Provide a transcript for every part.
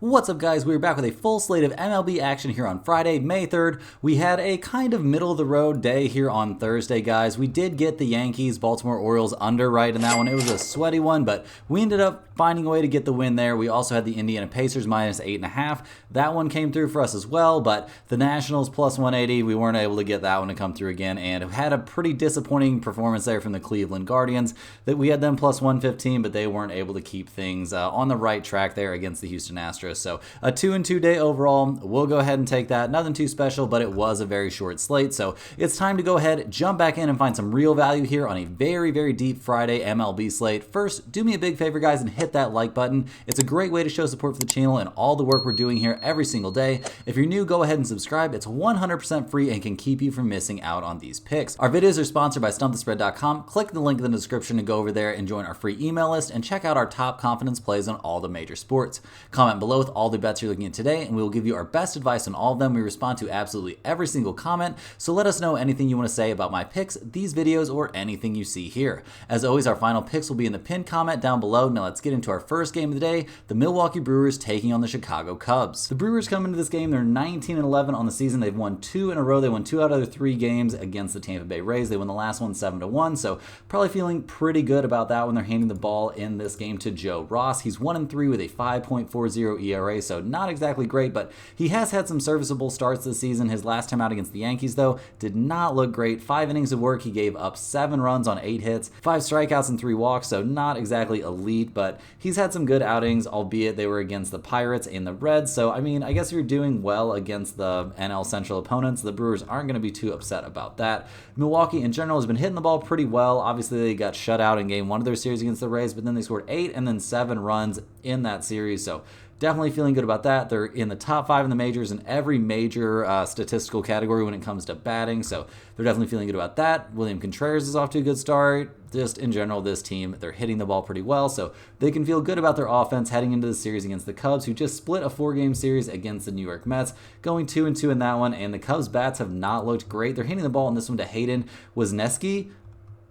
What's up, guys? We're back with a full slate of MLB action here on Friday, May 3rd. We had a kind of middle-of-the-road day here on Thursday, guys. We did get the Yankees, Baltimore Orioles under right in that one. It was a sweaty one, but we ended up finding a way to get the win there. We also had the Indiana Pacers minus 8.5. That one came through for us as well, but the Nationals plus 180, we weren't able to get that one to come through again, and had a pretty disappointing performance there from the Cleveland Guardians. That we had them plus 115, but they weren't able to keep things on the right track there against the Houston Astros. So a 2-2 day overall. We'll go ahead and take that. Nothing too special, but it was a very short slate. So it's time to go ahead, jump back in and find some real value here on a very, very deep Friday MLB slate. First, do me a big favor, guys, and hit that like button. It's a great way to show support for the channel and all the work we're doing here every single day. If you're new, go ahead and subscribe. It's 100% free and can keep you from missing out on these picks. Our videos are sponsored by StumpTheSpread.com. Click the link in the description to go over there and join our free email list and check out our top confidence plays on all the major sports. Comment below with all the bets you're looking at today, and we will give you our best advice on all of them. We respond to absolutely every single comment, so let us know anything you want to say about my picks, these videos, or anything you see here. As always, our final picks will be in the pinned comment down below. Now let's get into our first game of the day, the Milwaukee Brewers taking on the Chicago Cubs. The Brewers come into this game, they're 19-11 on the season. They've won 2 in a row. They won 2 out of their 3 games against the Tampa Bay Rays. They won the last one 7-1, so probably feeling pretty good about that when they're handing the ball in this game to Joe Ross. He's 1-3 with a 5.40 ERA, so not exactly great, but he has had some serviceable starts this season. His last time out against the Yankees, though, did not look great. 5 innings of work, he gave up 7 runs on 8 hits, 5 strikeouts and 3 walks, so not exactly elite, but he's had some good outings, albeit they were against the Pirates and the Reds, so I mean, I guess if you're doing well against the NL Central opponents, the Brewers aren't going to be too upset about that. Milwaukee, in general, has been hitting the ball pretty well. Obviously, they got shut out in Game 1 of their series against the Rays, but then they scored 8 and then 7 runs in that series, so definitely feeling good about that. They're in the top 5 in the majors in every major statistical category when it comes to batting, so they're definitely feeling good about that. William Contreras is off to a good start. Just in general, this team, they're hitting the ball pretty well, so they can feel good about their offense heading into the series against the Cubs, who just split a 4-game series against the New York Mets, going 2-2 in that one, and the Cubs' bats have not looked great. They're hitting the ball in this one to Hayden Wesneski.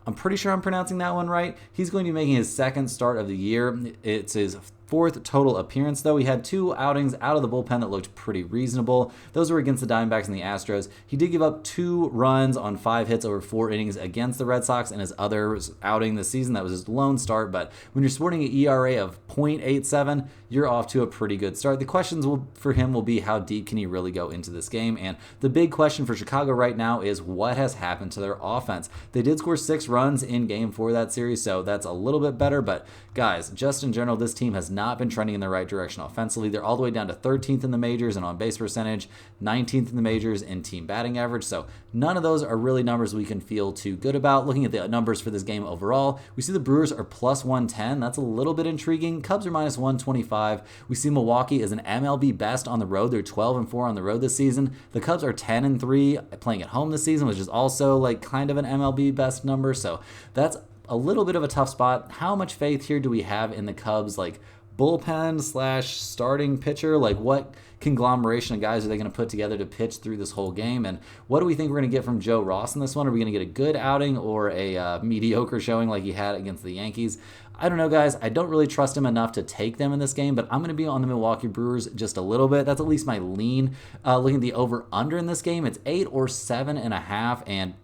I'm pretty sure I'm pronouncing that one right. He's going to be making his 2nd start of the year. It's his 4th total appearance, though. He had 2 outings out of the bullpen that looked pretty reasonable. Those were against the Diamondbacks and the Astros. He did give up 2 runs on 5 hits over 4 innings against the Red Sox in his other outing this season. That was his lone start, but when you're sporting an ERA of 0.87, you're off to a pretty good start. The questions for him will be how deep can he really go into this game, and the big question for Chicago right now is what has happened to their offense. They did score 6 runs in Game 4 of that series, so that's a little bit better, but guys, just in general, this team has not been trending in the right direction offensively. They're all the way down to 13th in the majors and on base percentage, 19th in the majors in team batting average, so none of those are really numbers we can feel too good about. Looking at the numbers for this game overall, we see the Brewers are plus 110. That's a little bit intriguing. Cubs are minus 125. We see Milwaukee is an MLB best on the road. They're 12-4 on the road this season. The Cubs are 10-3 playing at home this season, which is also like kind of an MLB best number, so that's a little bit of a tough spot. How much faith here do we have in the Cubs, like bullpen / starting pitcher? Like, what conglomeration of guys are they going to put together to pitch through this whole game? And what do we think we're going to get from Joe Ross in this one? Are we going to get a good outing or a mediocre showing like he had against the Yankees? I don't know, guys. I don't really trust him enough to take them in this game, but I'm going to be on the Milwaukee Brewers just a little bit. That's at least my lean. Looking at the over-under in this game, it's 8 or 7.5, and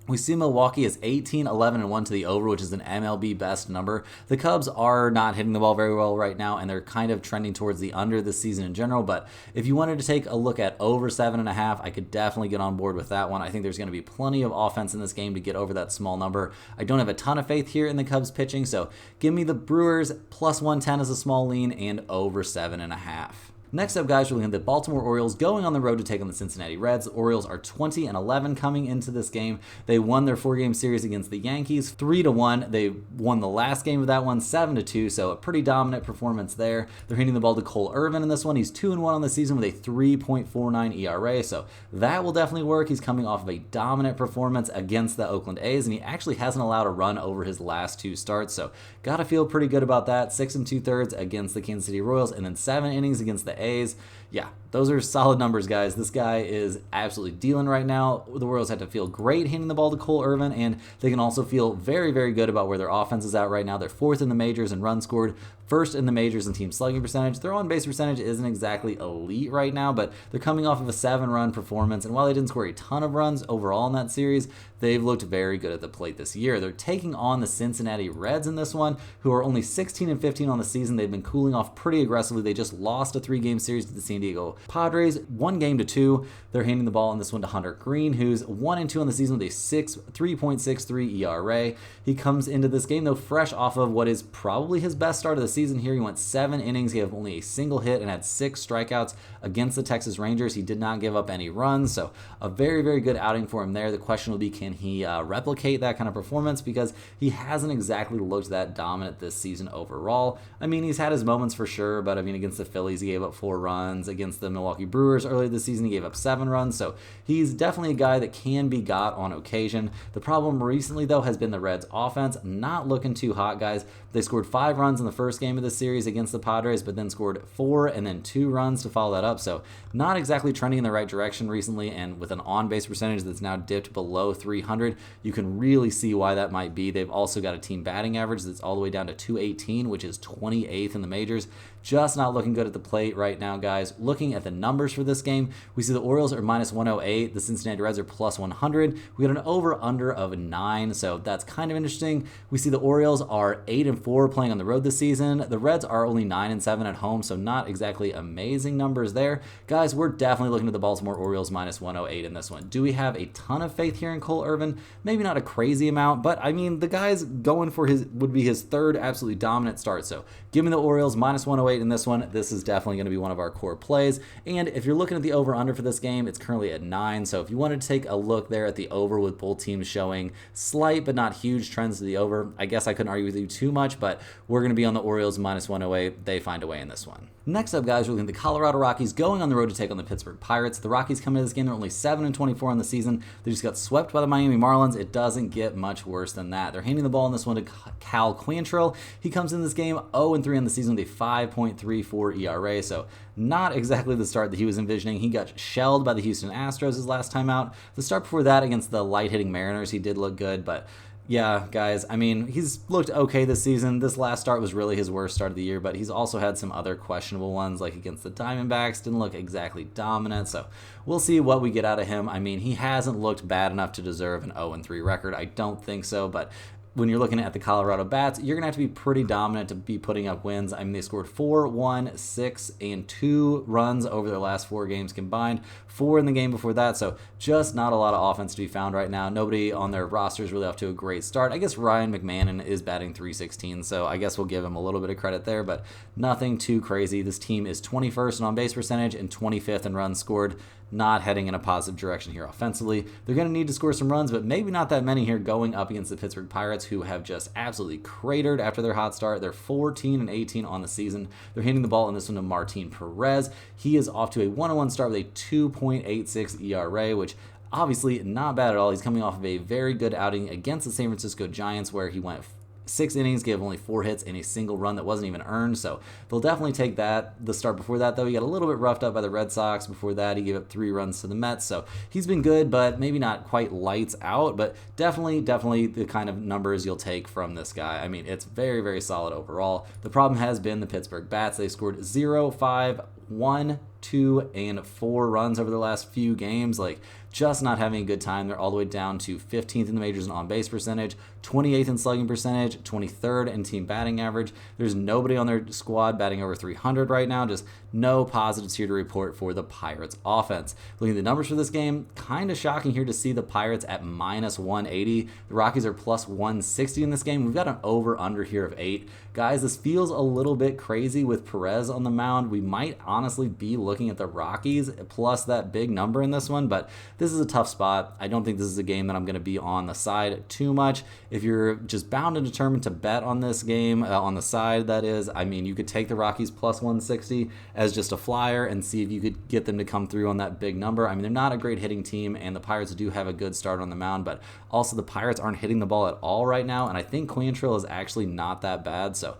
we see Milwaukee is 18-11-1 to the over, which is an MLB best number. The Cubs are not hitting the ball very well right now, and they're kind of trending towards the under this season in general. But if you wanted to take a look at over 7.5, I could definitely get on board with that one. I think there's going to be plenty of offense in this game to get over that small number. I don't have a ton of faith here in the Cubs pitching, so give me the Brewers plus 110 as a small lean and over 7.5. Next up, guys, we're looking at the Baltimore Orioles going on the road to take on the Cincinnati Reds. The Orioles are 20-11 coming into this game. They won their 4-game series against the Yankees 3-1. They won the last game of that one 7-2, so a pretty dominant performance there. They're hitting the ball to Cole Irvin in this one. He's 2-1 on the season with a 3.49 ERA, so that will definitely work. He's coming off of a dominant performance against the Oakland A's, and he actually hasn't allowed a run over his last 2 starts, so gotta feel pretty good about that. 6 2/3 against the Kansas City Royals, and then 7 innings against the A's. Yeah, those are solid numbers, guys. This guy is absolutely dealing right now. The Royals have to feel great handing the ball to Cole Irvin, and they can also feel very, very good about where their offense is at right now. They're 4th in the majors in runs scored, 1st in the majors in team slugging percentage. Their on-base percentage isn't exactly elite right now, but they're coming off of a 7-run performance, and while they didn't score a ton of runs overall in that series, they've looked very good at the plate this year. They're taking on the Cincinnati Reds in this one, who are only 16-15 on the season. They've been cooling off pretty aggressively. They just lost a 3-game series to the San Diego Padres, 1-2. They're handing the ball in this one to Hunter Green, who's 1-2 on the season with a 3.63 ERA. He comes into this game, though, fresh off of what is probably his best start of the season here. He went 7 innings. He had only a single hit and had 6 strikeouts against the Texas Rangers. He did not give up any runs, so a very, very good outing for him there. The question will be, can he replicate that kind of performance, because he hasn't exactly looked that dominant this season overall. I mean, he's had his moments for sure, but I mean, against the Phillies, he gave up 4 runs. Against the Milwaukee Brewers earlier this season, he gave up 7 runs, so he's definitely a guy that can be got on occasion. The problem recently, though, has been the Reds' offense. Not looking too hot, guys. They scored 5 runs in the first game of the series against the Padres, but then scored 4 and then 2 runs to follow that up, so not exactly trending in the right direction recently, and with an on-base percentage that's now dipped below 300, you can really see why that might be. They've also got a team batting average that's all the way down to 218, which is 28th in the majors. Just not looking good at the plate right now, guys. Looking at the numbers for this game, we see the Orioles are minus 108. The Cincinnati Reds are plus 100. We got an over-under of 9, so that's kind of interesting. We see the Orioles are 8-4 playing on the road this season. The Reds are only 9-7 at home, so not exactly amazing numbers there. Guys, we're definitely looking at the Baltimore Orioles minus 108 in this one. Do we have a ton of faith here in Cole Irvin? Maybe not a crazy amount, but I mean, the guy's going for would be his 3rd absolutely dominant start, so give me the Orioles minus 108 in this one. This is definitely going to be one of our core plays, and if you're looking at the over-under for this game, it's currently at 9, so if you wanted to take a look there at the over with both teams showing slight but not huge trends to the over, I guess I couldn't argue with you too much, but we're going to be on the Orioles minus 108. They find a way in this one. Next up, guys, we're looking at the Colorado Rockies going on the road to take on the Pittsburgh Pirates. The Rockies come into this game, they're only 7-24 on the season. They just got swept by the Miami Marlins. It doesn't get much worse than that. They're handing the ball in this one to Cal Quantrill. He comes in this game 0-3 on the season with a 5.34 ERA, so not exactly the start that he was envisioning. He got shelled by the Houston Astros his last time out. The start before that against the light-hitting Mariners, he did look good, but yeah, guys, I mean, he's looked okay this season. This last start was really his worst start of the year, but he's also had some other questionable ones, like against the Diamondbacks. Didn't look exactly dominant, so we'll see what we get out of him. I mean, he hasn't looked bad enough to deserve an 0-3 record. I don't think so, but when you're looking at the Colorado Bats, you're going to have to be pretty dominant to be putting up wins. I mean, they scored 4, 1, 6, and 2 runs over their last 4 games combined, 4 in the game before that, so just not a lot of offense to be found right now. Nobody on their roster is really off to a great start. I guess Ryan McMahon is batting .316, so I guess we'll give him a little bit of credit there, but nothing too crazy. This team is 21st in on-base percentage and 25th in runs scored. Not heading in a positive direction here offensively. They're going to need to score some runs, but maybe not that many here going up against the Pittsburgh Pirates, who have just absolutely cratered after their hot start. They're 14-18 on the season. They're handing the ball in this one to Martin Perez. He is off to a 1-1 start with a 2.86 ERA, which obviously not bad at all. He's coming off of a very good outing against the San Francisco Giants, where he went 6 innings, gave only 4 hits and a single run that wasn't even earned, so they'll definitely take that. The start before that, though, he got a little bit roughed up by the Red Sox. Before that, he gave up 3 runs to the Mets, so he's been good, but maybe not quite lights out, but definitely the kind of numbers you'll take from this guy. I mean, it's very, very solid overall. The problem has been the Pittsburgh Bats. They scored 0, 5, 1, 2, and 4 runs over the last few games. Like, just not having a good time. They're all the way down to 15th in the majors in on-base percentage, 28th in slugging percentage, 23rd in team batting average. There's nobody on their squad batting over 300 right now. Just no positives here to report for the Pirates offense. Looking at the numbers for this game, kind of shocking here to see the Pirates at minus 180. The Rockies are plus 160 in this game. We've got an over-under here of 8. Guys, this feels a little bit crazy with Perez on the mound. We might honestly be looking at the Rockies plus that big number in this one, but this is a tough spot. I don't think this is a game that I'm going to be on the side too much. If you're just bound and determined to bet on this game, on the side that is, I mean, you could take the Rockies plus 160 as just a flyer and see if you could get them to come through on that big number. I mean, they're not a great hitting team, and the Pirates do have a good start on the mound, but also the Pirates aren't hitting the ball at all right now, and I think Quantrill is actually not that bad, so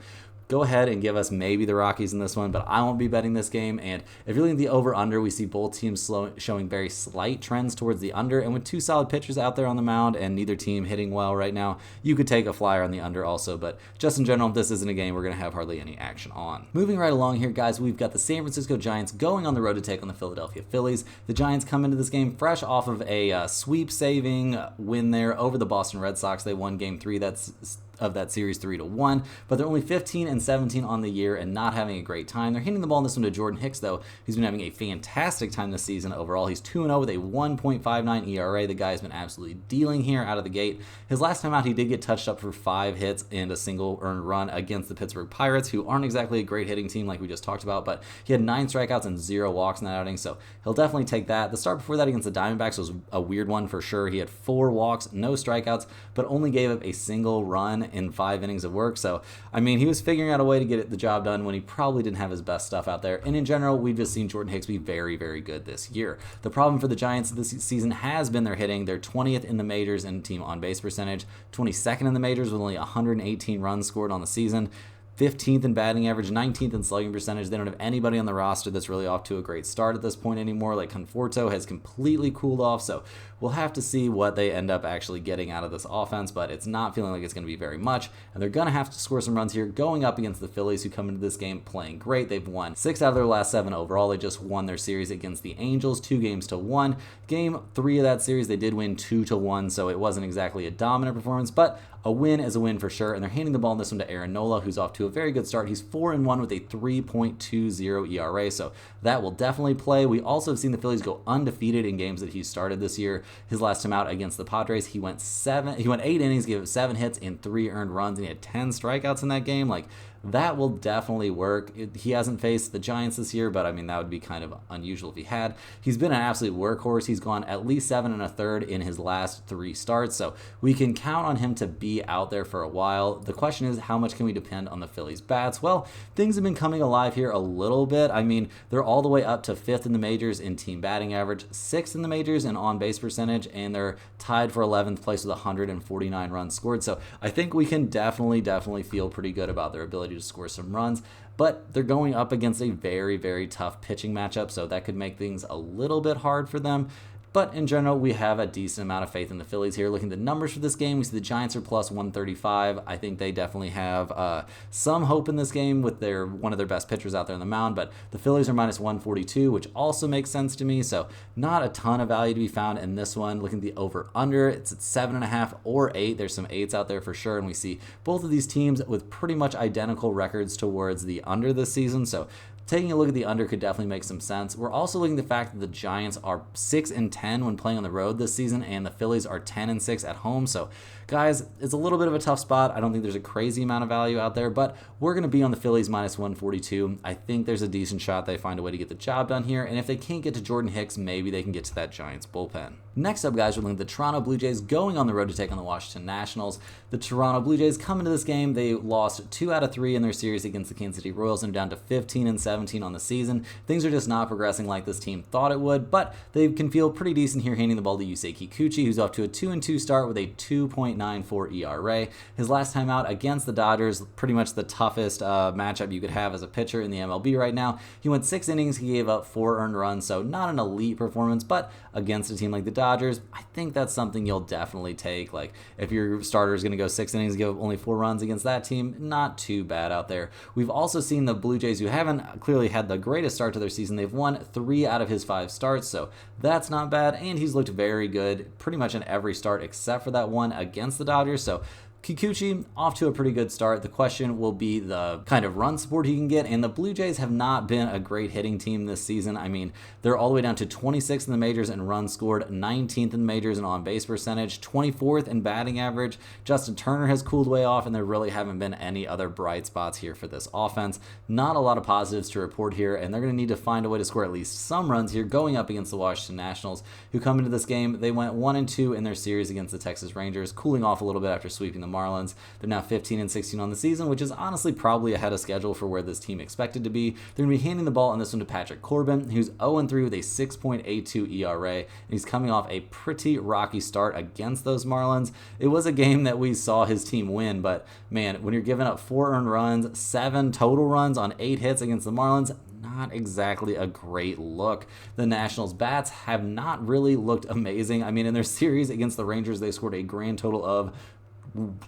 go ahead and give us maybe the Rockies in this one, but I won't be betting this game. And if you're looking at the over-under, we see both teams showing very slight trends towards the under, and with two solid pitchers out there on the mound and neither team hitting well right now, you could take a flyer on the under also, but just in general, this isn't a game we're going to have hardly any action on. Moving right along here, guys, we've got the San Francisco Giants going on the road to take on the Philadelphia Phillies. The Giants come into this game fresh off of a sweep-saving win there over the Boston Red Sox. They won Game 3 of that series 3-1, but they're only 15-17 on the year and not having a great time. They're hitting the ball in this one to Jordan Hicks, though, who's been having a fantastic time this season overall. He's 2-0 with a 1.59 ERA. The guy's been absolutely dealing here out of the gate. His last time out, he did get touched up for 5 hits and a single earned run against the Pittsburgh Pirates, who aren't exactly a great hitting team like we just talked about, but he had 9 strikeouts and 0 walks in that outing, so he'll definitely take that. The start before that against the Diamondbacks was a weird one for sure. He had 4 walks, no strikeouts, but only gave up a single run in 5 innings of work. So, I mean, he was figuring out a way to get the job done when he probably didn't have his best stuff out there. And in general, we've just seen Jordan Hicks be very, very good this year. The problem for the Giants this season has been their hitting. They're 20th in the majors in team on-base percentage, 22nd in the majors with only 118 runs scored on the season, 15th in batting average, 19th in slugging percentage. They don't have anybody on the roster that's really off to a great start at this point anymore. Like Conforto has completely cooled off, so we'll have to see what they end up actually getting out of this offense, but it's not feeling like it's going to be very much, and they're going to have to score some runs here going up against the Phillies, who come into this game playing great. They've won 6 out of their last 7 overall. They just won their series against the Angels 2-1. Game 3 of that series, they did win 2-1, so it wasn't exactly a dominant performance, but a win is a win for sure, and they're handing the ball in this one to Aaron Nola, who's off to a very good start. He's 4-1 with a 3.20 ERA, so that will definitely play. We also have seen the Phillies go undefeated in games that he started this year. His last time out against the Padres, he went 8 innings, gave up 7 hits and 3 earned runs, and he had 10 strikeouts in that game. Like, that will definitely work. He hasn't faced the Giants this year, but I mean, that would be kind of unusual if he had. He's been an absolute workhorse. He's gone at least 7 1/3 in his last 3 starts, so we can count on him to be out there for a while. The question is, how much can we depend on the Phillies' bats? Well, things have been coming alive here a little bit. I mean, they're all the way up to 5th in the majors in team batting average, 6th in the majors in on-base percentage, and they're tied for 11th place with 149 runs scored. So I think we can definitely feel pretty good about their ability to score some runs, but they're going up against a very, very tough pitching matchup, so that could make things a little bit hard for them. But in general, we have a decent amount of faith in the Phillies here. Looking at the numbers for this game, we see the Giants are plus 135. I think they definitely have some hope in this game with one of their best pitchers out there on the mound, but the Phillies are minus 142, which also makes sense to me, so not a ton of value to be found in this one. Looking at the over-under, it's at 7.5 or 8. There's some 8s out there for sure, and we see both of these teams with pretty much identical records towards the under this season, so taking a look at the under could definitely make some sense. We're also looking at the fact that the Giants are 6-10 when playing on the road this season, and the Phillies are 10-6 at home. So, guys, it's a little bit of a tough spot. I don't think there's a crazy amount of value out there, but we're going to be on the Phillies minus 142. I think there's a decent shot they find a way to get the job done here, and if they can't get to Jordan Hicks, maybe they can get to that Giants bullpen. Next up, guys, we're looking at the Toronto Blue Jays going on the road to take on the Washington Nationals. The Toronto Blue Jays come into this game. They lost 2 out of 3 in their series against the Kansas City Royals and are down to 15-17 on the season. Things are just not progressing like this team thought it would, but they can feel pretty decent here handing the ball to Yusei Kikuchi, who's off to a 2-2 start with a 2.94 ERA. His last time out against the Dodgers, pretty much the toughest matchup you could have as a pitcher in the MLB right now. He went 6 innings, he gave up 4 earned runs, so not an elite performance, but against a team like the Dodgers, I think that's something you'll definitely take. Like, if your starter is going to go 6 innings, give up only 4 runs against that team, not too bad out there. We've also seen the Blue Jays, who haven't clearly had the greatest start to their season. They've won 3 out of his 5 starts, so that's not bad, and he's looked very good pretty much in every start except for that one against the Dodgers, so Kikuchi off to a pretty good start. The question will be the kind of run support he can get, and the Blue Jays have not been a great hitting team this season. I mean, they're all the way down to 26th in the majors in runs scored, 19th in the majors in on-base percentage, 24th in batting average. Justin Turner has cooled way off, and there really haven't been any other bright spots here for this offense. Not a lot of positives to report here, and they're going to need to find a way to score at least some runs here going up against the Washington Nationals, who come into this game. They went 1-2 in their series against the Texas Rangers, cooling off a little bit after sweeping them Marlins. They're now 15-16 on the season, which is honestly probably ahead of schedule for where this team expected to be. They're going to be handing the ball in this one to Patrick Corbin, who's 0-3 with a 6.82 ERA, and he's coming off a pretty rocky start against those Marlins. It was a game that we saw his team win, but man, when you're giving up 4 earned runs, 7 total runs on 8 hits against the Marlins, not exactly a great look. The Nationals bats have not really looked amazing. I mean, in their series against the Rangers, they scored a grand total of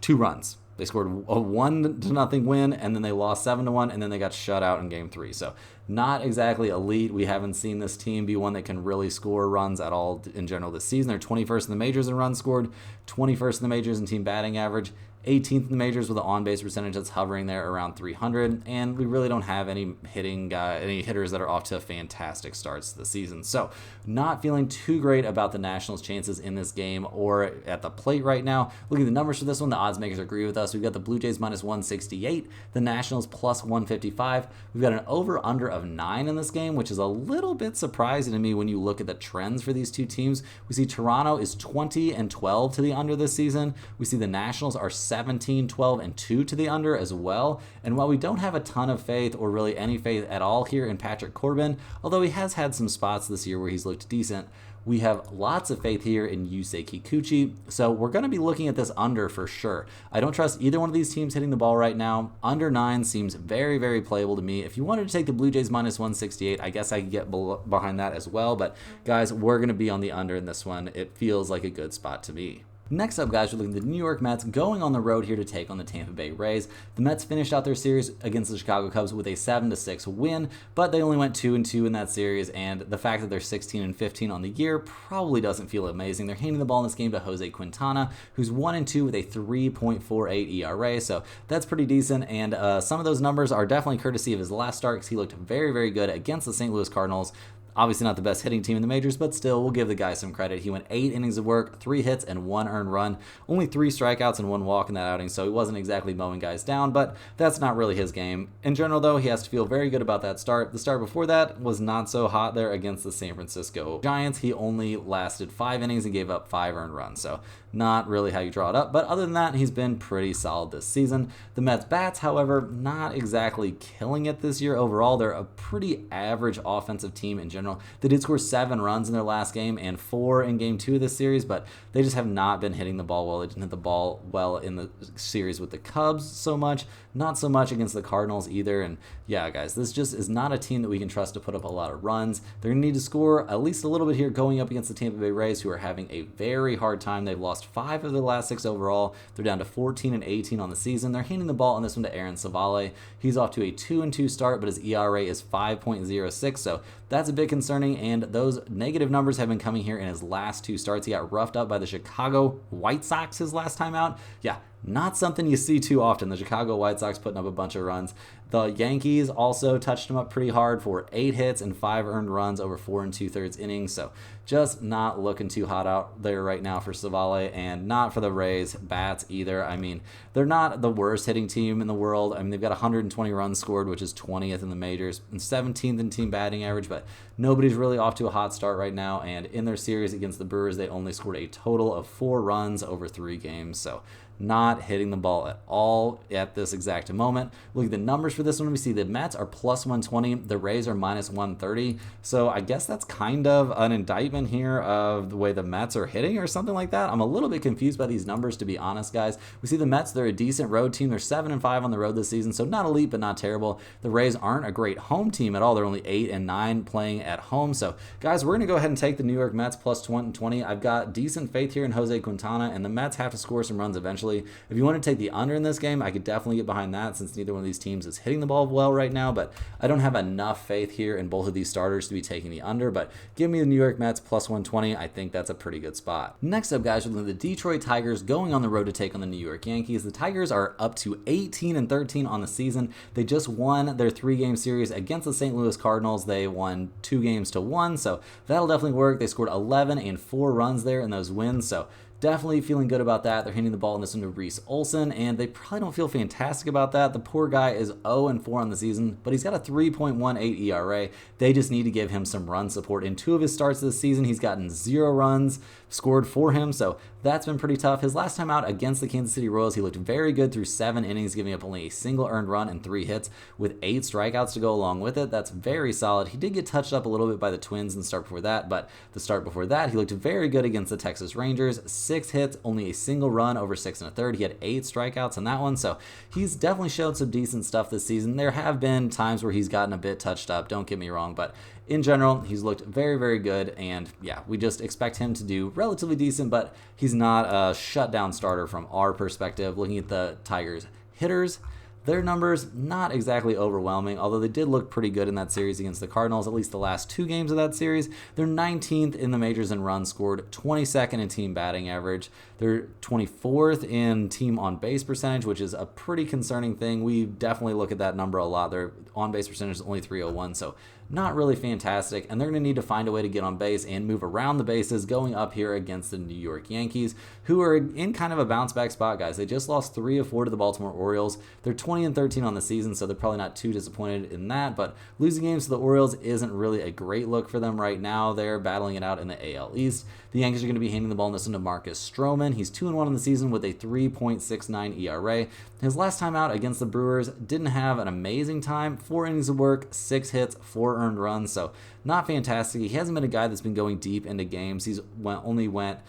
2 runs. They scored a 1-0 win, and then they lost 7-1, and then they got shut out in Game 3. So not exactly elite. We haven't seen this team be one that can really score runs at all in general this season. They're 21st in the majors in runs scored, 21st in the majors in team batting average, 18th in the majors with an on-base percentage that's hovering there around 300, and we really don't have any hitters that are off to fantastic starts this season. So not feeling too great about the Nationals' chances in this game or at the plate right now. Looking at the numbers for this one, the odds makers agree with us. We've got the Blue Jays minus 168, the Nationals plus 155. We've got an over-under of 9 in this game, which is a little bit surprising to me when you look at the trends for these two teams. We see Toronto is 20-12 to the under this season. We see the Nationals are 17-12-2 to the under as well. And while we don't have a ton of faith or really any faith at all here in Patrick Corbin, although he has had some spots this year where he's looked decent, we have lots of faith here in Yusei Kikuchi, so we're going to be looking at this under for sure. I don't trust either one of these teams hitting the ball right now. Under 9 seems very, very playable to me. If you wanted to take the Blue Jays minus 168, I guess I could get behind that as well, but guys, we're going to be on the under in this one. It feels like a good spot to me. Next up, guys, we're looking at the New York Mets going on the road here to take on the Tampa Bay Rays. The Mets finished out their series against the Chicago Cubs with a 7-6 win, but they only went 2-2 in that series, and the fact that they're 16-15 on the year probably doesn't feel amazing. They're handing the ball in this game to Jose Quintana, who's 1-2 with a 3.48 ERA, so that's pretty decent, and some of those numbers are definitely courtesy of his last start because he looked very, very good against the St. Louis Cardinals. Obviously not the best hitting team in the majors, but still, we'll give the guy some credit. He went 8 innings of work, 3 hits, and 1 earned run. Only 3 strikeouts and 1 walk in that outing, so he wasn't exactly mowing guys down, but that's not really his game. In general, though, he has to feel very good about that start. The start before that was not so hot there against the San Francisco Giants. He only lasted 5 innings and gave up 5 earned runs, so not really how you draw it up. But other than that, he's been pretty solid this season. The Mets bats, however, not exactly killing it this year overall. They're a pretty average offensive team in general. They did score 7 runs in their last game and 4 in game 2 of this series, but they just have not been hitting the ball well. They didn't hit the ball well in the series with the Cubs so much, not so much against the Cardinals either. And yeah, guys, this just is not a team that we can trust to put up a lot of runs. They're going to need to score at least a little bit here going up against the Tampa Bay Rays, who are having a very hard time. They've lost 5 of their last 6 overall. They're down to 14-18 on the season. They're handing the ball on this one to Aaron Savale. He's off to a 2-2 start, but his ERA is 5.06, so that's a bit concerning, and those negative numbers have been coming here in his last 2 starts. He got roughed up by the Chicago White Sox his last time out. Yeah, not something you see too often. The Chicago White Sox putting up a bunch of runs. The Yankees also touched him up pretty hard for 8 hits and 5 earned runs over 4 2/3 innings. So just not looking too hot out there right now for Savale, and not for the Rays bats either. I mean, they're not the worst hitting team in the world. I mean, they've got 120 runs scored, which is 20th in the majors, and 17th in team batting average, but nobody's really off to a hot start right now. And in their series against the Brewers, they only scored a total of 4 runs over 3 games. So not hitting the ball at all at this exact moment. Look at the numbers for this one. We see the Mets are plus 120. The Rays are minus 130. So I guess that's kind of an indictment here of the way the Mets are hitting or something like that. I'm a little bit confused by these numbers, to be honest, guys. We see the Mets, they're a decent road team. They're 7-5 on the road this season, so not elite, but not terrible. The Rays aren't a great home team at all. They're only 8-9 playing at home. So guys, we're going to go ahead and take the New York Mets plus 120. I've got decent faith here in Jose Quintana, and the Mets have to score some runs eventually. If you want to take the under in this game, I could definitely get behind that since neither one of these teams is hitting the ball well right now, but I don't have enough faith here in both of these starters to be taking the under, but give me the New York Mets plus 120. I think that's a pretty good spot. Next up, guys, we're looking at the Detroit Tigers going on the road to take on the New York Yankees. The Tigers are up to 18-13 on the season. They just won their 3-game series against the St. Louis Cardinals. They won 2-1, so that'll definitely work. They scored 11 and 4 runs there in those wins, so definitely feeling good about that. They're handing the ball in this one to Reese Olson, and they probably don't feel fantastic about that. The poor guy is 0-4 on the season, but he's got a 3.18 ERA. They just need to give him some run support. In 2 of his starts this season, he's gotten 0 runs scored for him, so That's been pretty tough. His last time out against the Kansas City Royals, he looked very good through 7 innings, giving up only a single earned run and 3 hits with 8 strikeouts to go along with it. That's very solid. He did get touched up a little bit by the Twins in the start before that, but the start before that, he looked very good against the Texas Rangers. 6 hits, only a single run over 6 1/3. He had 8 strikeouts in that one, so he's definitely showed some decent stuff this season. There have been times where he's gotten a bit touched up, don't get me wrong, but in general, he's looked very, very good, and yeah, we just expect him to do relatively decent, but he's not a shutdown starter from our perspective. Looking at the Tigers hitters, their numbers not exactly overwhelming, although they did look pretty good in that series against the Cardinals, at least the last 2 games of that series. They're 19th in the majors in runs scored, 22nd in team batting average. They're 24th in team on-base percentage, which is a pretty concerning thing. We definitely look at that number a lot. Their on-base percentage is only 301, so not really fantastic, and they're going to need to find a way to get on base and move around the bases going up here against the New York Yankees, who are in kind of a bounce-back spot, guys. They just lost 3 of 4 to the Baltimore Orioles. They're 20-13 on the season, so they're probably not too disappointed in that, but losing games to the Orioles isn't really a great look for them right now. They're battling it out in the AL East. The Yankees are going to be handing the ball in this one to Marcus Stroman. He's 2-1 on the season with a 3.69 ERA. His last time out against the Brewers didn't have an amazing time. 4 innings of work, 6 hits, 4 earned runs, so not fantastic. He hasn't been a guy that's been going deep into games. He's only went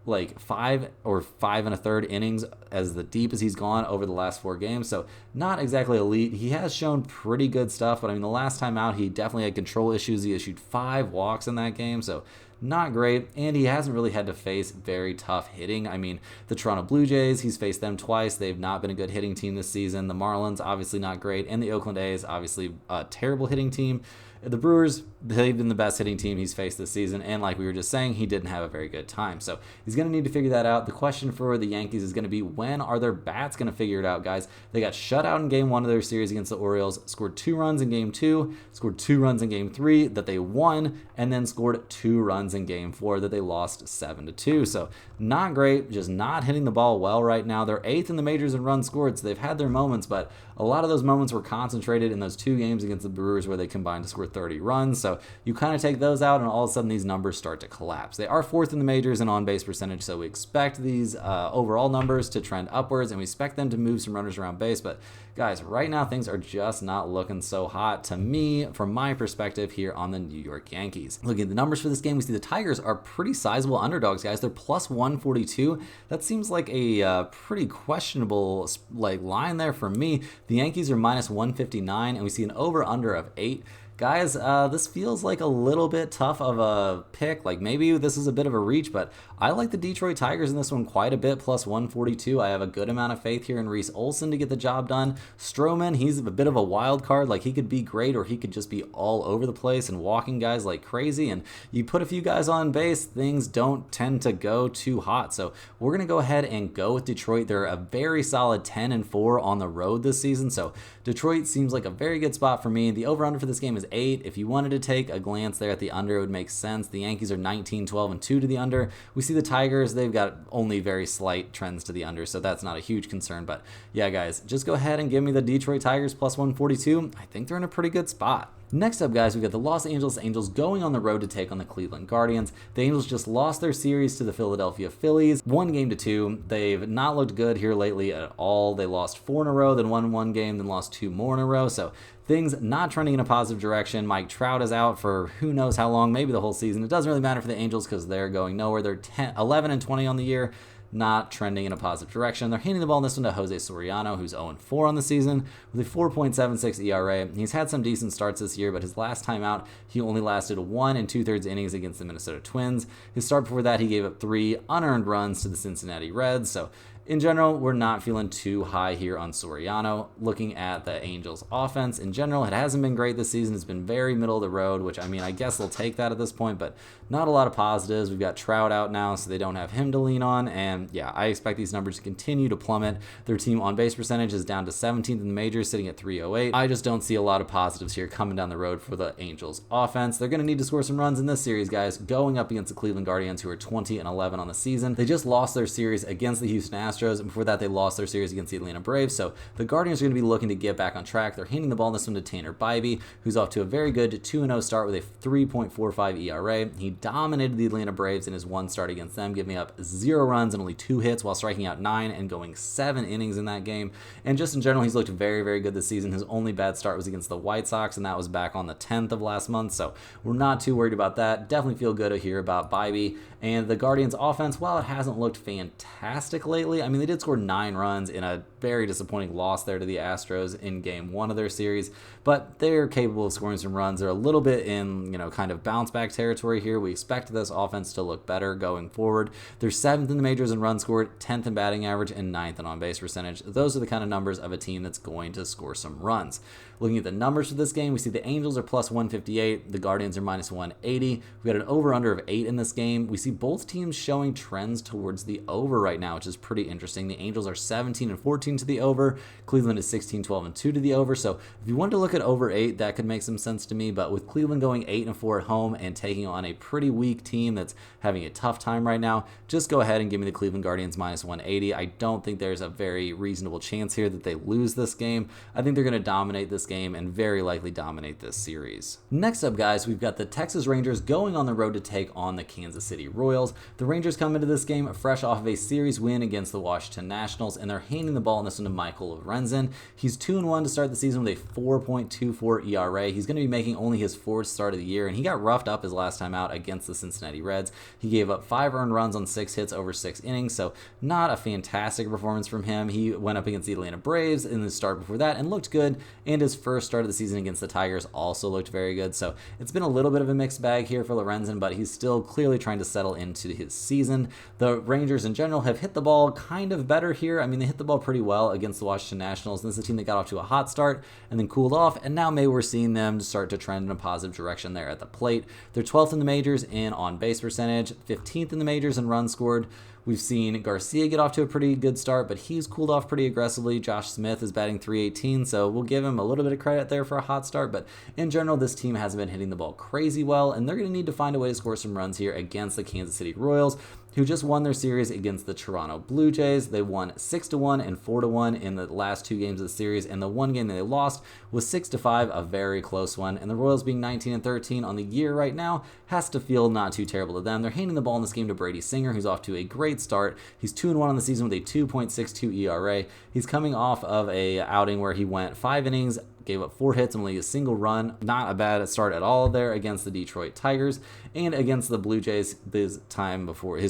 like 5 or 5 1/3 innings as the deep as he's gone over the last 4 games, so not exactly elite. He has shown pretty good stuff, but I mean, the last time out, he definitely had control issues. He issued 5 walks in that game, so not great, and he hasn't really had to face very tough hitting. I mean, the Toronto Blue Jays, he's faced them twice. They've not been a good hitting team this season. The Marlins, obviously not great, and the Oakland A's, obviously a terrible hitting team. The Brewers, they've been the best hitting team he's faced this season, and like we were just saying, he didn't have a very good time. So he's going to need to figure that out. The question for the Yankees is going to be, when are their bats going to figure it out, guys? They got shut out in Game 1 of their series against the Orioles, scored 2 runs in Game 2, scored 2 runs in Game 3 that they won, and then scored 2 runs in Game 4 that they lost 7-2. So not great, just not hitting the ball well right now. They're 8th in the majors in runs scored, so they've had their moments, but a lot of those moments were concentrated in those 2 games against the Brewers where they combined to score 30 runs. So you kind of take those out, and all of a sudden these numbers start to collapse. They are 4th in the majors in on-base percentage, so we expect these overall numbers to trend upwards, and we expect them to move some runners around base. But guys, right now things are just not looking so hot to me from my perspective here on the New York Yankees. Looking at the numbers for this game, we see the Tigers are pretty sizable underdogs, guys. They're plus 142. That seems like a pretty questionable line there for me. The Yankees are minus 159, and we see an over-under of 8. Guys, this feels like a little bit tough of a pick. Like, maybe this is a bit of a reach, but I like the Detroit Tigers in this one quite a bit, plus 142. I have a good amount of faith here in Reese Olson to get the job done. Stroman, he's a bit of a wild card. Like, he could be great, or he could just be all over the place and walking guys like crazy. And you put a few guys on base, things don't tend to go too hot. So we're going to go ahead and go with Detroit. They're a very solid 10-4 on the road this season. So Detroit seems like a very good spot for me. The over-under for this game is 8. If you wanted to take a glance there at the under, it would make sense. The Yankees are 19-12-2 to the under. We see the Tigers, they've got only very slight trends to the under, so that's not a huge concern. But yeah, guys, just go ahead and give me the Detroit Tigers plus 142. I think they're in a pretty good spot. Next up, guys, we got the Los Angeles Angels going on the road to take on the Cleveland Guardians. The Angels just lost their series to the Philadelphia Phillies, 1-2. They've not looked good here lately at all. They lost 4 in a row, then won 1 game, then lost 2 more in a row. So things not trending in a positive direction. Mike Trout is out for who knows how long, maybe the whole season. It doesn't really matter for the Angels because they're going nowhere. They're 11-20 on the year. Not trending in a positive direction. They're handing the ball in this one to Jose Soriano, who's 0-4 on the season with a 4.76 ERA. He's had some decent starts this year, but his last time out, he only lasted 1 2/3 innings against the Minnesota Twins. His start before that, he gave up 3 unearned runs to the Cincinnati Reds. So in general, we're not feeling too high here on Soriano. Looking at the Angels offense in general, it hasn't been great this season. It's been very middle of the road, which, I mean, I guess they'll take that at this point, but not a lot of positives. We've got Trout out now, so they don't have him to lean on, and yeah, I expect these numbers to continue to plummet. Their team on-base percentage is down to 17th in the majors, sitting at 308. I just don't see a lot of positives here coming down the road for the Angels offense. They're going to need to score some runs in this series, guys, going up against the Cleveland Guardians, who are 20-11 on the season. They just lost their series against the Houston Astros Astros, and before that they lost their series against the Atlanta Braves. So the Guardians are going to be looking to get back on track. They're handing the ball in this one to Tanner Bybee, who's off to a very good 2-0 start with a 3.45 ERA. He dominated the Atlanta Braves in his one start against them, giving up 0 runs and only 2 hits while striking out 9 and going 7 innings in that game. And just in general, he's looked very, very good this season. His only bad start was against the White Sox, and that was back on the 10th of last month. So we're not too worried about that. Definitely feel good to hear about Bybee. And the Guardians offense, while it hasn't looked fantastic lately, I mean, they did score 9 runs in a very disappointing loss there to the Astros in game 1 of their series, but they're capable of scoring some runs. They're a little bit in, kind of bounce back territory here. We expect this offense to look better going forward. They're 7th in the majors in runs scored, 10th in batting average, and 9th in on-base percentage. Those are the kind of numbers of a team that's going to score some runs. Looking at the numbers for this game, we see the Angels are plus 158, the Guardians are minus 180. We got an over-under of 8 in this game. We see both teams showing trends towards the over right now, which is pretty interesting. The Angels are 17-14 to the over. Cleveland is 16-12-2 to the over. So if you wanted to look at over 8, that could make some sense to me. But with Cleveland going 8-4 at home and taking on a pretty weak team that's having a tough time right now, just go ahead and give me the Cleveland Guardians minus 180. I don't think there's a very reasonable chance here that they lose this game. I think they're going to dominate this game and very likely dominate this series. Next up, guys, we've got the Texas Rangers going on the road to take on the Kansas City Royals. The Rangers come into this game fresh off of a series win against the Washington Nationals, and they're handing the ball in this one to Michael Lorenzen. He's 2-1 to start the season with a 4.24 ERA. He's going to be making only his 4th start of the year, and he got roughed up his last time out against the Cincinnati Reds. He gave up 5 earned runs on 6 hits over 6 innings, so not a fantastic performance from him. He went up against the Atlanta Braves in the start before that and looked good, and his first start of the season against the Tigers also looked very good. So it's been a little bit of a mixed bag here for Lorenzen, but he's still clearly trying to settle into his season. The Rangers in general have hit the ball kind of better here. I mean, they hit the ball pretty well against the Washington Nationals. This is a team that got off to a hot start and then cooled off, and now maybe we're seeing them start to trend in a positive direction there at the plate. They're 12th in the majors in on-base percentage, 15th in the majors in runs scored. We've seen Garcia get off to a pretty good start, but he's cooled off pretty aggressively. Josh Smith is batting .318, so we'll give him a little bit of credit there for a hot start. But in general, this team hasn't been hitting the ball crazy well, and they're going to need to find a way to score some runs here against the Kansas City Royals, who just won their series against the Toronto Blue Jays. They won 6-1 and 4-1 in the last 2 games of the series, and the one game that they lost was 6-5, a very close one. And the Royals being 19-13 on the year right now has to feel not too terrible to them. They're handing the ball in this game to Brady Singer, who's off to a great start. He's 2-1 on the season with a 2.62 ERA. He's coming off of a outing where he went 5 innings, gave up 4 hits and only a single run. Not a bad start at all there against the Detroit Tigers, and against the Blue Jays his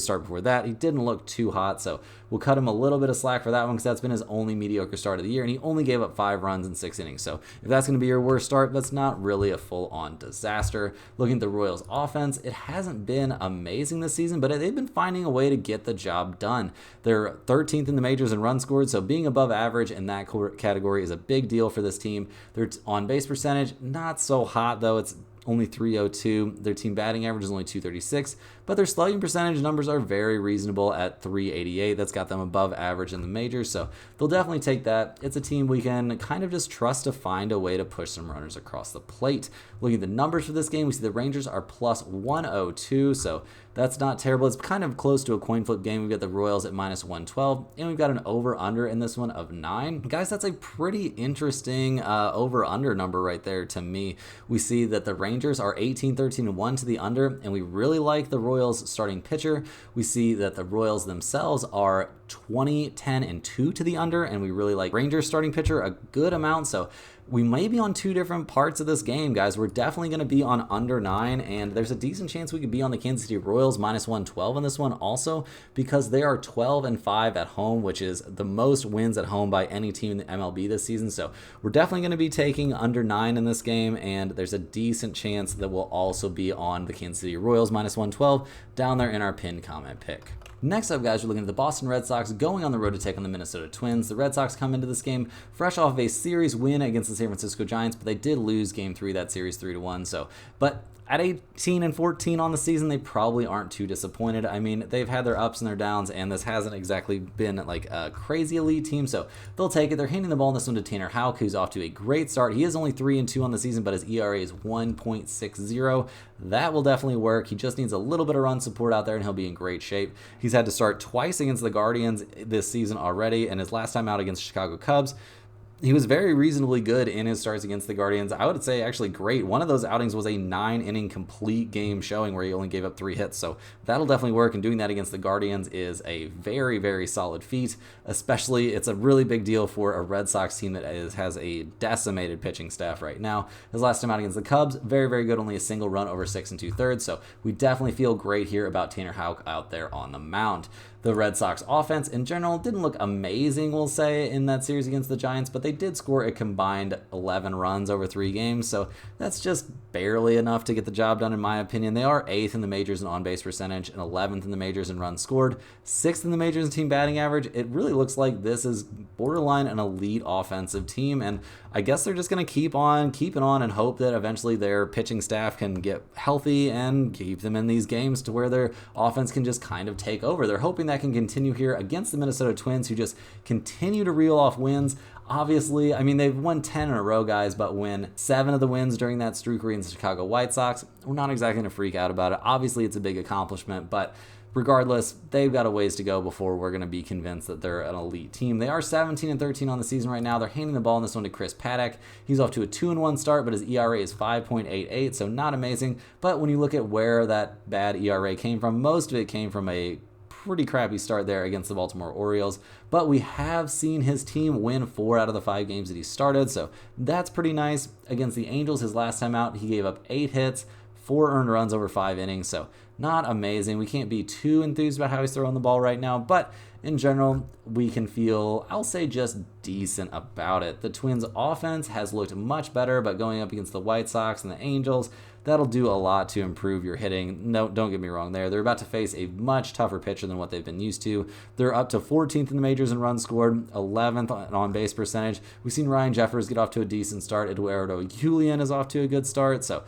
start before that. He didn't look too hot, so we'll cut him a little bit of slack for that one because that's been his only mediocre start of the year, and he only gave up 5 runs in 6 innings. So if that's going to be your worst start, that's not really a full-on disaster. Looking at the Royals offense, it hasn't been amazing this season, but they've been finding a way to get the job done. They're 13th in the majors in runs scored, so being above average in that category is a big deal for this team. Their on-base percentage, not so hot though. It's only .302. Their team batting average is only .236, but their slugging percentage numbers are very reasonable at .388. That's got them above average in the majors, so they'll definitely take that. It's a team we can kind of just trust to find a way to push some runners across the plate. Looking at the numbers for this game, we see the Rangers are plus 102, so that's not terrible. It's kind of close to a coin flip game. We've got the Royals at minus 112, and we've got an over-under in this one of 9. Guys, that's a pretty interesting over-under number right there to me. We see that the Rangers are 18-13-1 to the under, and we really like the Royals starting pitcher. We see that the Royals themselves are 20-10-2 to the under, and we really like Rangers starting pitcher a good amount. So we may be on 2 different parts of this game, guys. We're definitely going to be on under 9, and there's a decent chance we could be on the Kansas City Royals minus 112 in this one also, because they are 12-5 at home, which is the most wins at home by any team in the MLB this season. So we're definitely going to be taking under 9 in this game, and there's a decent chance that we'll also be on the Kansas City Royals minus 112 down there in our pinned comment pick. Next up, guys, we're looking at the Boston Red Sox going on the road to take on the Minnesota Twins. The Red Sox come into this game fresh off of a series win against the San Francisco Giants, but they did lose Game 3 of that series 3-1. But At 18-14 on the season, they probably aren't too disappointed. I mean, they've had their ups and their downs, and this hasn't exactly been like a crazy elite team, so they'll take it. They're handing the ball in this one to Tanner Houck, who's off to a great start. He is only 3-2 on the season, but his ERA is 1.60. That will definitely work. He just needs a little bit of run support out there, and he'll be in great shape. He's had to start twice against the Guardians this season already, and his last time out against the Chicago Cubs, he was very reasonably good in his starts against the Guardians. I would say actually great. One of those outings was a 9-inning complete game showing where he only gave up 3 hits. So that'll definitely work. And doing that against the Guardians is a very, very solid feat. Especially, it's a really big deal for a Red Sox team that has a decimated pitching staff right now. His last time out against the Cubs, very, very good. Only a single run over 6 2/3. So we definitely feel great here about Tanner Houck out there on the mound. The Red Sox offense in general didn't look amazing, we'll say, in that series against the Giants, but they did score a combined 11 runs over 3 games, so that's just barely enough to get the job done in my opinion. They are 8th in the majors in on-base percentage and 11th in the majors in runs scored, 6th in the majors in team batting average. It really looks like this is borderline an elite offensive team, and I guess they're just going to keep on keeping on and hope that eventually their pitching staff can get healthy and keep them in these games to where their offense can just kind of take over. They're hoping that can continue here against the Minnesota Twins, who just continue to reel off wins. Obviously, I mean, they've won 10 in a row, guys, but when 7 of the wins during that streak were against the Chicago White Sox, we're not exactly going to freak out about it. Obviously, it's a big accomplishment, but regardless, they've got a ways to go before we're going to be convinced that they're an elite team. They are 17-13 on the season right now. They're handing the ball in this one to Chris Paddock. He's off to a 2-1 start, but his ERA is 5.88, so not amazing. But when you look at where that bad ERA came from, most of it came from a pretty crappy start there against the Baltimore Orioles, but we have seen his team win 4 out of the 5 games that he started, so that's pretty nice. Against the Angels, his last time out, he gave up 8 hits, 4 earned runs over 5 innings, so not amazing. We can't be too enthused about how he's throwing the ball right now, but in general, we can feel, I'll say, just decent about it. The Twins' offense has looked much better, but going up against the White Sox and the Angels, that'll do a lot to improve your hitting. No, don't get me wrong there. They're about to face a much tougher pitcher than what they've been used to. They're up to 14th in the majors in runs scored, 11th on base percentage. We've seen Ryan Jeffers get off to a decent start. Eduardo Julian is off to a good start, so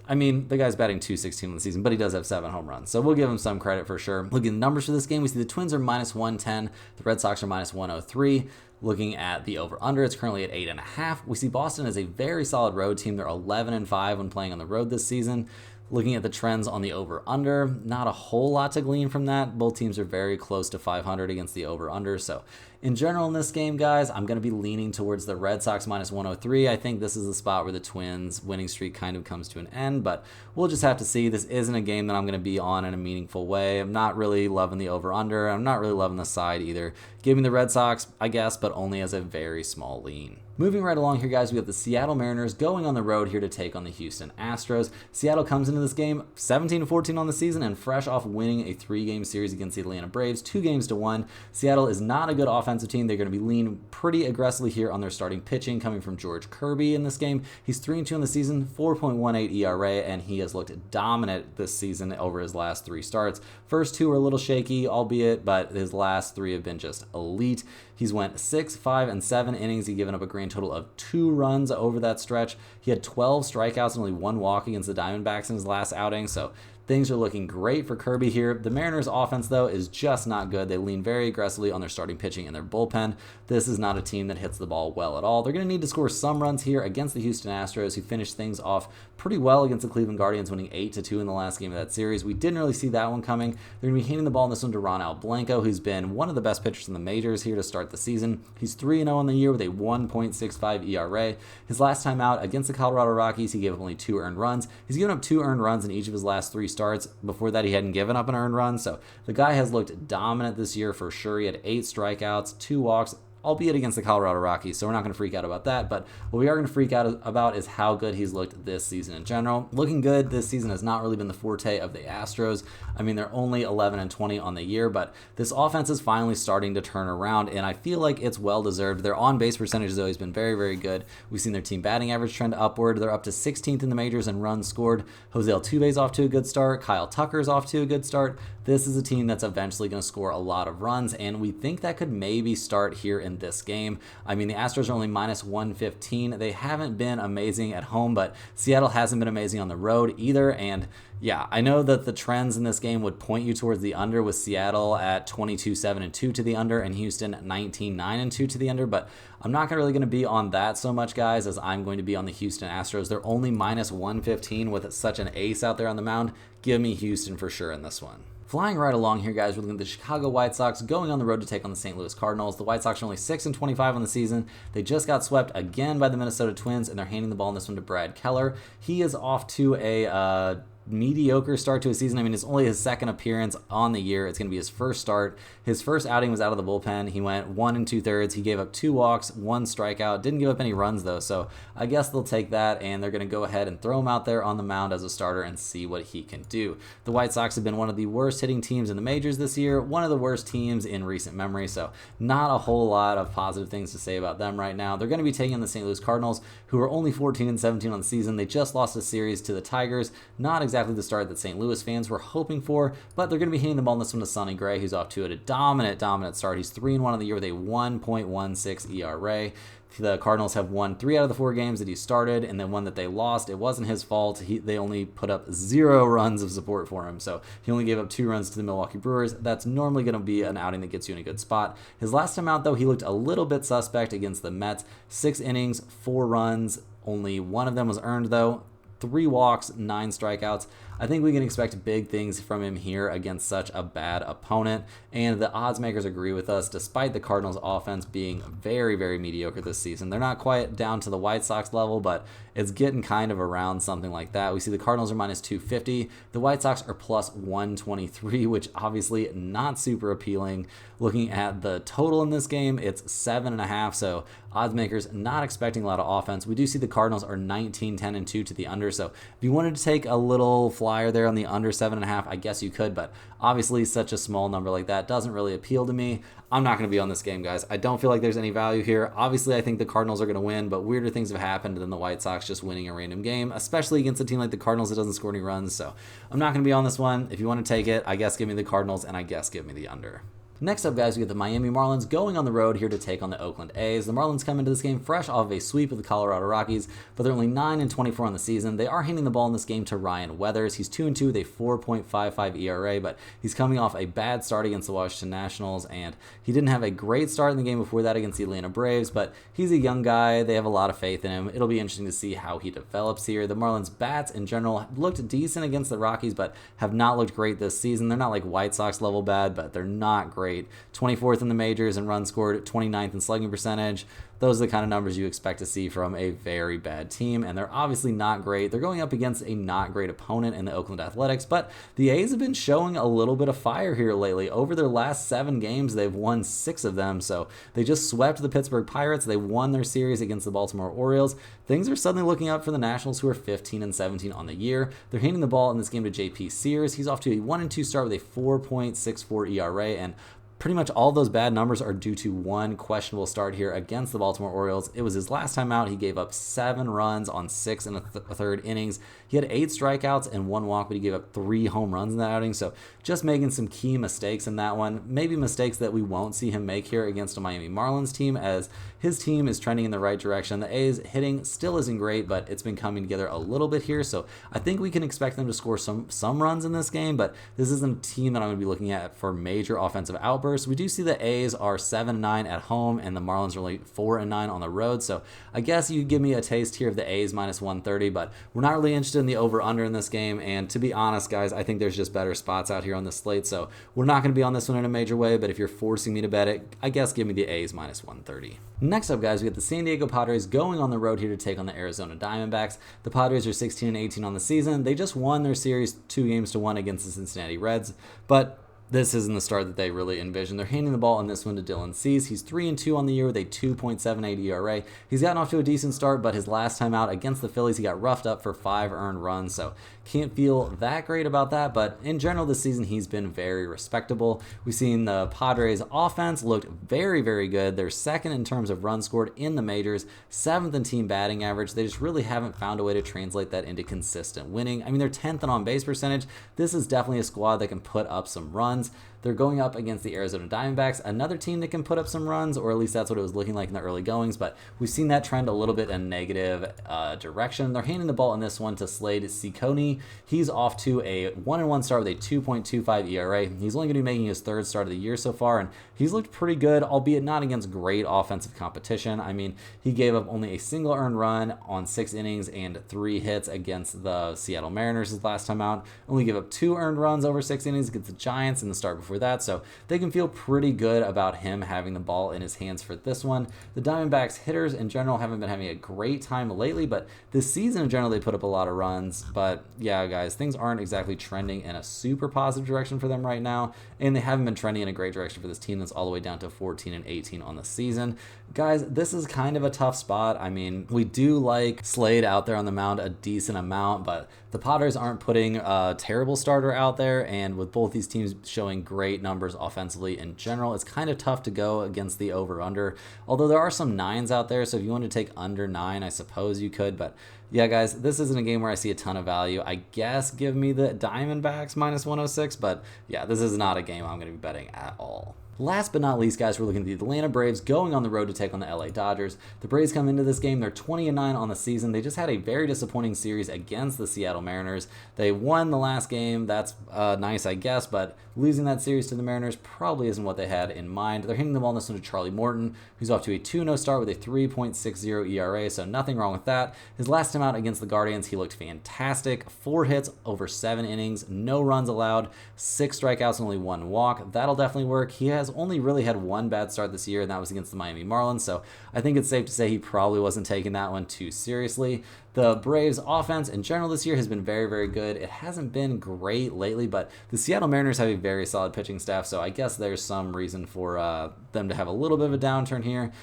I mean, the guy's batting .216 in the season, but he does have 7 home runs, so we'll give him some credit for sure. Looking at the numbers for this game, we see the Twins are -110, the Red Sox are -103. Looking at the over-under, it's currently at 8.5. We see Boston as a very solid road team. They're 11-5 when playing on the road this season. Looking at the trends on the over-under, not a whole lot to glean from that. Both teams are very close to 500 against the over-under. So in general in this game, guys, I'm going to be leaning towards the Red Sox -103. I think this is the spot where the Twins' winning streak kind of comes to an end, but we'll just have to see. This isn't a game that I'm going to be on in a meaningful way. I'm not really loving the over-under. I'm not really loving the side either. Give me the Red Sox, I guess, but only as a very small lean. Moving right along here, guys, we have the Seattle Mariners going on the road here to take on the Houston Astros. Seattle comes into this game 17-14 on the season and fresh off winning a 3-game series against the Atlanta Braves, 2-1. Seattle is not a good offensive team. They're going to be leaning pretty aggressively here on their starting pitching, coming from George Kirby in this game. He's 3-2 on the season, 4.18 ERA, and he has looked dominant this season over his last 3 starts. First 2 were a little shaky, albeit, but his last 3 have been just elite. He's went 6, 5, and 7 innings. He's given up a grand total of 2 runs over that stretch. He had 12 strikeouts and only 1 walk against the Diamondbacks in his last outing, so things are looking great for Kirby here. The Mariners' offense, though, is just not good. They lean very aggressively on their starting pitching and their bullpen. This is not a team that hits the ball well at all. They're going to need to score some runs here against the Houston Astros, who finished things off pretty well against the Cleveland Guardians, winning 8-2 in the last game of that series. We didn't really see that one coming. They're going to be handing the ball in this one to Ronald Blanco, who's been one of the best pitchers in the majors here to start the season. He's 3-0 on the year with a 1.65 ERA. His last time out against the Colorado Rockies, he gave up only 2 earned runs. He's given up 2 earned runs in each of his last 3 starts. Before that, he hadn't given up an earned run, so the guy has looked dominant this year for sure. He had 8 strikeouts, 2 walks, albeit against the Colorado Rockies, so we're not going to freak out about that, but what we are going to freak out about is how good he's looked this season in general. Looking good this season has not really been the forte of the Astros. I mean, they're only 11-20 on the year, but this offense is finally starting to turn around, and I feel like it's well-deserved. Their on-base percentage has always been very, very good. We've seen their team batting average trend upward. They're up to 16th in the majors in runs scored. Jose Altuve's off to a good start. Kyle Tucker's off to a good start. this is a team that's eventually going to score a lot of runs, and we think that could maybe start here in this game. I mean, the Astros are only minus 115. They haven't been amazing at home, but Seattle hasn't been amazing on the road either, and yeah, I know that the trends in this game would point you towards the under, with Seattle at 22-7-2 to the under and Houston 19-9-2 to the under, but I'm not really going to be on that so much, guys, as I'm going to be on the Houston Astros. They're only minus 115 with such an ace out there on the mound. Give me Houston for sure in this one. Flying right along here, guys, we're looking at the Chicago White Sox going on the road to take on the St. Louis Cardinals. The White Sox are only 6-25 on the season. They just got swept again by the Minnesota Twins, and they're handing the ball in this one to Brad Keller. He is off to a mediocre start to his season. I mean, it's only his second appearance on the year. It's going to be his first start. His first outing was out of the bullpen. He went 1 2/3. He gave up 2 walks, 1 strikeout. Didn't give up any runs, though, so I guess they'll take that, and they're going to go ahead and throw him out there on the mound as a starter and see what he can do. The White Sox have been one of the worst hitting teams in the majors this year, one of the worst teams in recent memory, so not a whole lot of positive things to say about them right now. They're going to be taking the St. Louis Cardinals, who are only 14-17 on the season. They just lost a series to the Tigers. Not exactly the start that St. Louis fans were hoping for, but they're going to be hitting the ball in this one to Sonny Gray, who's off to a dominant start. He's 3-1 on the year with a 1.16 ERA. The Cardinals have won 3 out of the 4 games that he started, and then one that they lost. It wasn't his fault. They only put up 0 runs of support for him, so he only gave up 2 runs to the Milwaukee Brewers. That's normally going to be an outing that gets you in a good spot. His last time out, though, he looked a little bit suspect against the Mets. 6 innings, 4 runs. Only 1 of them was earned, though. 3 walks, 9 strikeouts. I think we can expect big things from him here against such a bad opponent, and the odds makers agree with us. Despite the Cardinals' offense being very, very mediocre this season, they're not quite down to the White Sox level, but it's getting kind of around something like that. We see the Cardinals are minus 250. The White Sox are plus 123, which obviously not super appealing. Looking at the total in this game, it's 7.5, so odds makers not expecting a lot of offense. We do see the Cardinals are 19-10-2 to the under, so if you wanted to take a little flyer there on the under 7.5, I guess you could, but obviously such a small number like that doesn't really appeal to me. I'm not going to be on this game, guys. I don't feel like there's any value here. Obviously, I think the Cardinals are going to win, but weirder things have happened than the White Sox just winning a random game, especially against a team like the Cardinals that doesn't score any runs, so I'm not going to be on this one. If you want to take it, I guess give me the Cardinals, and I guess give me the under. Next up, guys, we get the Miami Marlins going on the road here to take on the Oakland A's. The Marlins come into this game fresh off of a sweep of the Colorado Rockies, but they're only 9-24 on the season. They are handing the ball in this game to Ryan Weathers. He's 2-2 with a 4.55 ERA, but he's coming off a bad start against the Washington Nationals, and he didn't have a great start in the game before that against the Atlanta Braves, but he's a young guy. They have a lot of faith in him. It'll be interesting to see how he develops here. The Marlins bats in general looked decent against the Rockies, but have not looked great this season. They're not like White Sox level bad, but they're not great. 24th in the majors in runs scored, 29th in slugging percentage. Those are the kind of numbers you expect to see from a very bad team, and they're obviously not great. They're going up against a not great opponent in the Oakland Athletics, but the A's have been showing a little bit of fire here lately. Over their last 7 games, they've won 6 of them, so they just swept the Pittsburgh Pirates. They won their series against the Baltimore Orioles. Things are suddenly looking up for the Nationals, who are 15-17 on the year. They're handing the ball in this game to J.P. Sears. He's off to a 1-2 start with a 4.64 ERA, and pretty much all those bad numbers are due to one questionable start here against the Baltimore Orioles. It was his last time out. He gave up 7 runs on 6 and a third innings. He had 8 strikeouts and 1 walk, but he gave up 3 home runs in that outing. So just making some key mistakes in that one. Maybe mistakes that we won't see him make here against a Miami Marlins team, as his team is trending in the right direction. The A's hitting still isn't great, but it's been coming together a little bit here. So I think we can expect them to score some runs in this game, but this isn't a team that I'm going to be looking at for major offensive outbursts. We do see the A's are 7-9 at home, and the Marlins are only 4-9 on the road. So I guess you give me a taste here of the A's minus 130, but we're not really interested in the over-under in this game. And to be honest, guys, I think there's just better spots out here on the slate. So we're not going to be on this one in a major way, but if you're forcing me to bet it, I guess give me the A's minus 130. Next up, guys, we got the San Diego Padres going on the road here to take on the Arizona Diamondbacks. The Padres are 16-18 on the season. They just won their series 2-1 against the Cincinnati Reds, but this isn't the start that they really envisioned. They're handing the ball in this one to Dylan Cease. He's 3-2 on the year with a 2.78 ERA. He's gotten off to a decent start, but his last time out against the Phillies, he got roughed up for 5 earned runs. So can't feel that great about that, but in general this season he's been very respectable. We've seen the Padres offense looked very, very good. They're second in terms of runs scored in the majors, 7th in team batting average. They just really haven't found a way to translate that into consistent winning. I mean, they're 10th in on-base percentage. This is definitely a squad that can put up some runs. They're going up against the Arizona Diamondbacks, another team that can put up some runs, or at least that's what it was looking like in the early goings, but we've seen that trend a little bit in a negative direction. They're handing the ball in this one to Slade Ciccone. He's off to a 1-1 start with a 2.25 ERA. He's only going to be making his 3rd start of the year so far, and he's looked pretty good, albeit not against great offensive competition. I mean, he gave up only a single earned run on 6 innings and 3 hits against the Seattle Mariners his last time out. Only gave up 2 earned runs over 6 innings against the Giants in the start before that, so they can feel pretty good about him having the ball in his hands for this one. The Diamondbacks hitters in general haven't been having a great time lately, but this season in general they put up a lot of runs. But yeah, guys, things aren't exactly trending in a super positive direction for them right now, and they haven't been trending in a great direction for this team that's all the way down to 14 and 18 on the season. Guys, this is kind of a tough spot. I mean, we do like Slade out there on the mound a decent amount, but the Padres aren't putting a terrible starter out there, and with both these teams showing great numbers offensively in general, it's kind of tough to go against the over-under, although there are some 9s out there, so if you want to take under 9, I suppose you could. But yeah, guys, this isn't a game where I see a ton of value. I guess give me the Diamondbacks minus 106, but yeah, this is not a game I'm going to be betting at all. Last but not least, guys, we're looking at the Atlanta Braves going on the road to take on the LA Dodgers. The Braves come into this game, they're 20-9 on the season. They just had a very disappointing series against the Seattle Mariners. They won the last game. That's nice, I guess, but losing that series to the Mariners probably isn't what they had in mind. They're hitting the ball in this one to Charlie Morton, who's off to a 2-0 start with a 3.60 ERA, so nothing wrong with that. His last time out against the Guardians, he looked fantastic. 4 hits over 7 innings, no runs allowed, 6 strikeouts, and only 1 walk. That'll definitely work. He has only really had 1 bad start this year, and that was against the Miami Marlins, so I think it's safe to say he probably wasn't taking that one too seriously. The Braves offense in general this year has been very, very good. It hasn't been great lately, but the Seattle Mariners have a very solid pitching staff, so I guess there's some reason for them to have a little bit of a downturn here.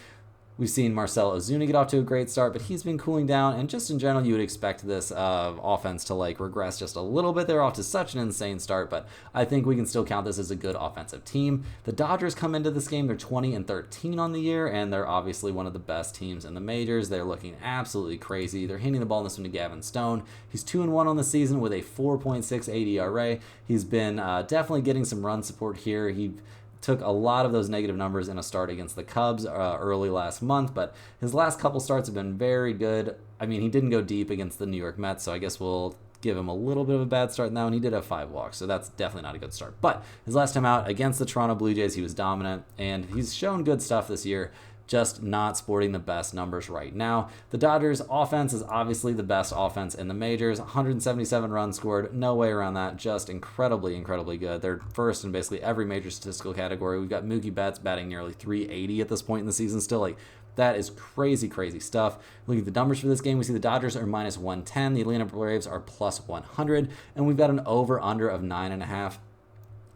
We've seen Marcell Ozuna get off to a great start, but he's been cooling down, and just in general, you would expect this offense to regress just a little bit. They're off to such an insane start, but I think we can still count this as a good offensive team. The Dodgers come into this game, they're 20-13 on the year, and they're obviously one of the best teams in the majors. They're looking absolutely crazy. They're hitting the ball in this one to Gavin Stone. He's 2-1 on the season with a 4.68 ERA. He's been definitely getting some run support here. He took a lot of those negative numbers in a start against the Cubs early last month, but his last couple starts have been very good. I mean, he didn't go deep against the New York Mets, so I guess we'll give him a little bit of a bad start now, and he did have 5 walks, so that's definitely not a good start. But his last time out against the Toronto Blue Jays, he was dominant, and he's shown good stuff this year, just not sporting the best numbers right now. The Dodgers offense is obviously the best offense in the majors. 177 runs scored, no way around that. Just incredibly, incredibly good. They're first in basically every major statistical category. We've got Mookie Betts batting nearly 380 at this point in the season still. That is crazy, crazy stuff. Looking at the numbers for this game, we see the Dodgers are minus 110. The Atlanta Braves are plus 100. And we've got an over-under of 9.5.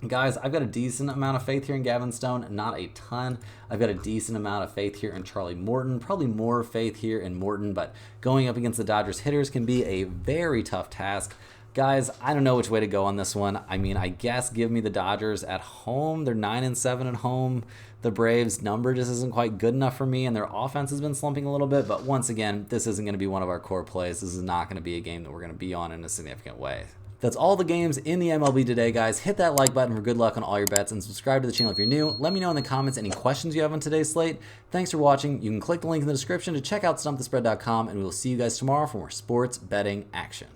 Guys, I've got a decent amount of faith here in Gavin Stone, not a ton. I've got a decent amount of faith here in Charlie Morton, probably more faith here in Morton, but going up against the Dodgers hitters can be a very tough task. Guys, I don't know which way to go on this one. I mean, I guess give me the Dodgers at home. They're 9-7 at home. The Braves' number just isn't quite good enough for me, and their offense has been slumping a little bit, but once again, this isn't going to be one of our core plays. This is not going to be a game that we're going to be on in a significant way. That's all the games in the MLB today, guys. Hit that like button for good luck on all your bets and subscribe to the channel if you're new. Let me know in the comments any questions you have on today's slate. Thanks for watching. You can click the link in the description to check out stumpthespread.com, and we will see you guys tomorrow for more sports betting action.